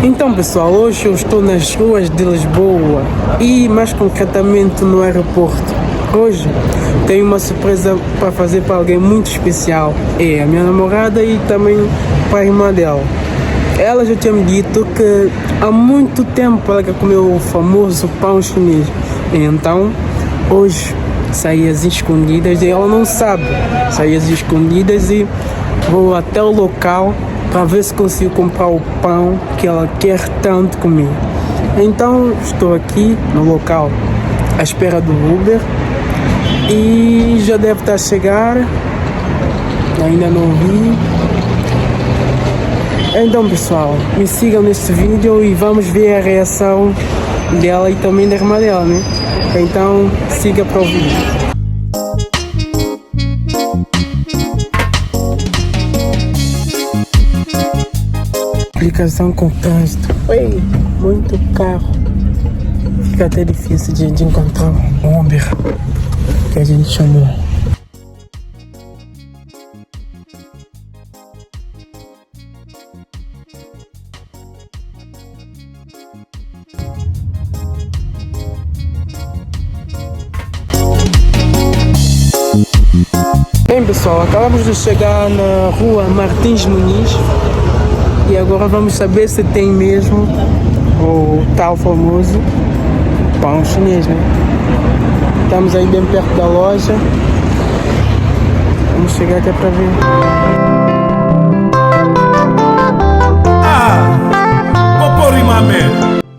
Então pessoal, hoje eu estou nas ruas de Lisboa e mais concretamente no aeroporto. Hoje tenho uma surpresa para fazer para alguém muito especial. É a minha namorada e também para a irmã dela. Ela já tinha me dito que há muito tempo ela quer comer o famoso pão chinês. Então hoje saí às escondidas e ela não sabe. Saí às escondidas e vou até o local para ver se consigo comprar o pão que ela quer tanto comer. Então estou aqui no local à espera do Uber e já deve estar a chegar, ainda não vi. Então pessoal, me sigam neste vídeo e vamos ver a reação dela e também da irmã dela, né? Então siga para o vídeo. Complicação com o trânsito. Oi, muito carro. Fica até difícil de encontrar um Uber que a gente chamou. Bem pessoal, acabamos de chegar na rua Martins Muniz e agora vamos saber se tem mesmo o tal famoso pão chinês, né? Estamos aí bem perto da loja. Vamos chegar aqui para ver.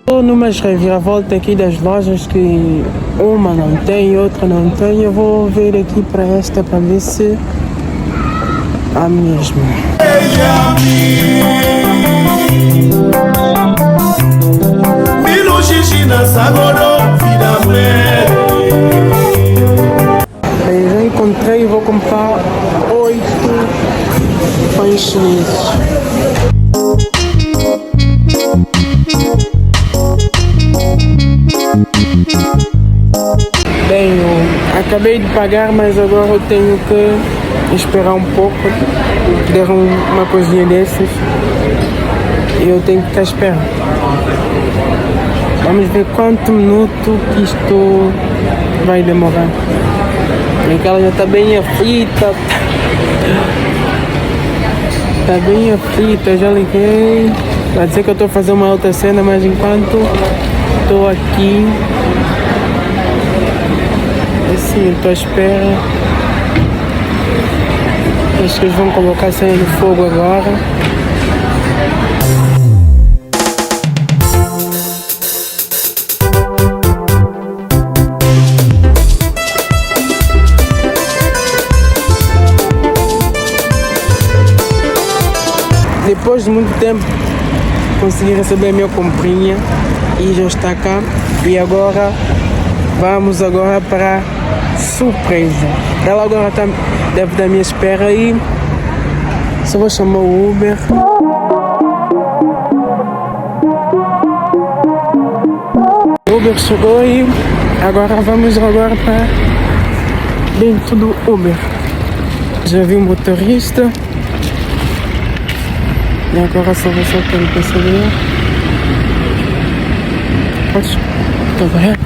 Estou numas reviravoltas aqui das lojas que uma não tem, outra não tem. Eu vou ver aqui para esta para ver se há mesmo. Aí já encontrei e vou comprar 8 pães chineses. Bem, eu acabei de pagar, mas agora eu tenho que esperar um pouco. Deram uma coisinha dessas e eu tenho que ficar esperando. Vamos ver quanto minuto que isto vai demorar. Porque ela já está bem aflita. Está bem aflita, já liguei. Vai dizer que eu estou fazendo uma outra cena, mas enquanto estou aqui, assim, estou à espera. Acho que eles vão colocar a cena no fogo agora. Depois de muito tempo consegui receber a minha comprinha e já está cá. E agora vamos para a surpresa. Ela agora deve dar minha espera e só vou chamar o Uber. O Uber chegou e agora vamos para dentro do Uber. Já vi o motorista. E agora só vou soltar o passageiro. Pode? Tá bem?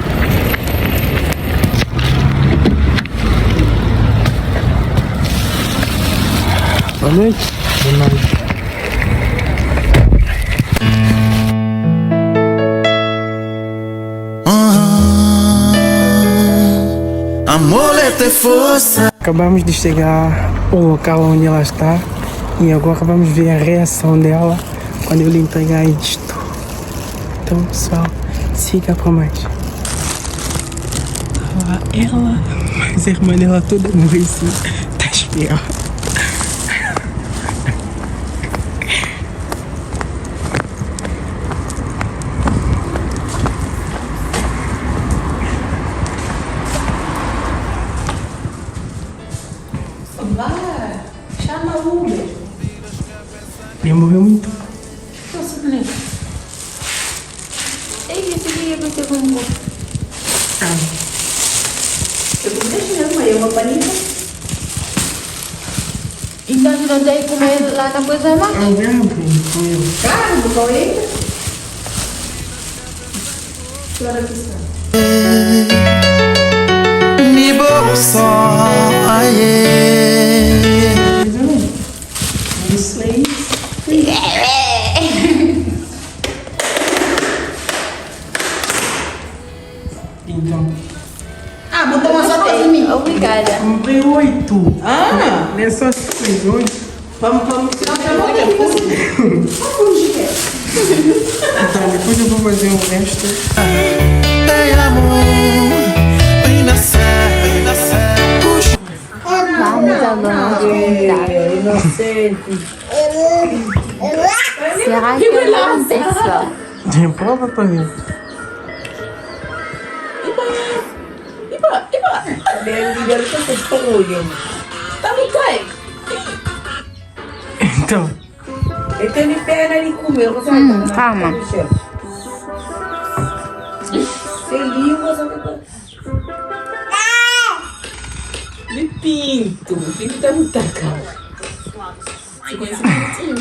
Boa noite. Boa noite. Amor é ter força. Acabamos de chegar ao local onde ela está. E agora vamos ver a reação dela quando eu lhe entregar isto. Então pessoal, siga para mais. Lá ela, mas a irmã dela toda noite tá espiando. Vai, chama o Uber. Ele morreu muito. Nossa, moleque. Ei, esse dia vai ter como. Eu vou deixando aí uma panita. Então tu não tem que comer lá na coisa lá? Claro, vou ir. Ni bolso, Então, Ah, botou uma só pra mim. Obrigada. comprei 8. Ah, Não é só 6, 8. vamos. Então, depois eu vou fazer o resto. te amo, puxa. Vamos agora contar. Inocente. Será que é uma pessoa? Tem prova pra mim. Tá me caindo. Então, Ele tem de perna ali comeu. Você calma. Você língua, sabe qual? Me pinto. Pinto tá muito cara. Você conhece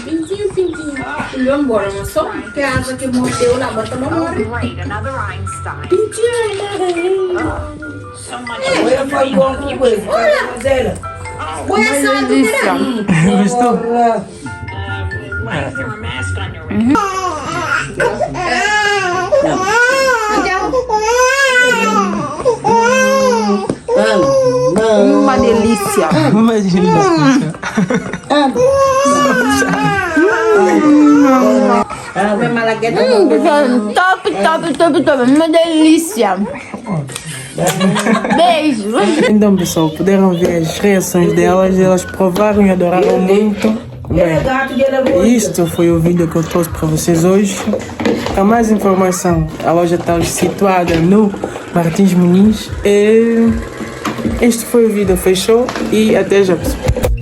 pintinho? Pintinho. Ele vai embora, mas só um pedaço que mordeu lá, bota no morre. Great, another Einstein. Pintinho, So much olha pra igual com coisa. Olha. Olha só, gostou? why is there a mask on your head? uma delícia. Imagina. Vem malagueta. Top. Uma delícia. Beijo. Então, pessoal, puderam ver as reações delas. Elas provaram e adoraram muito. Bem, Gato de elevador. isto foi o vídeo que eu trouxe para vocês hoje. Para mais informação, a loja está situada no Martins Muniz. Este foi o vídeo, fechou? E até já, pessoal.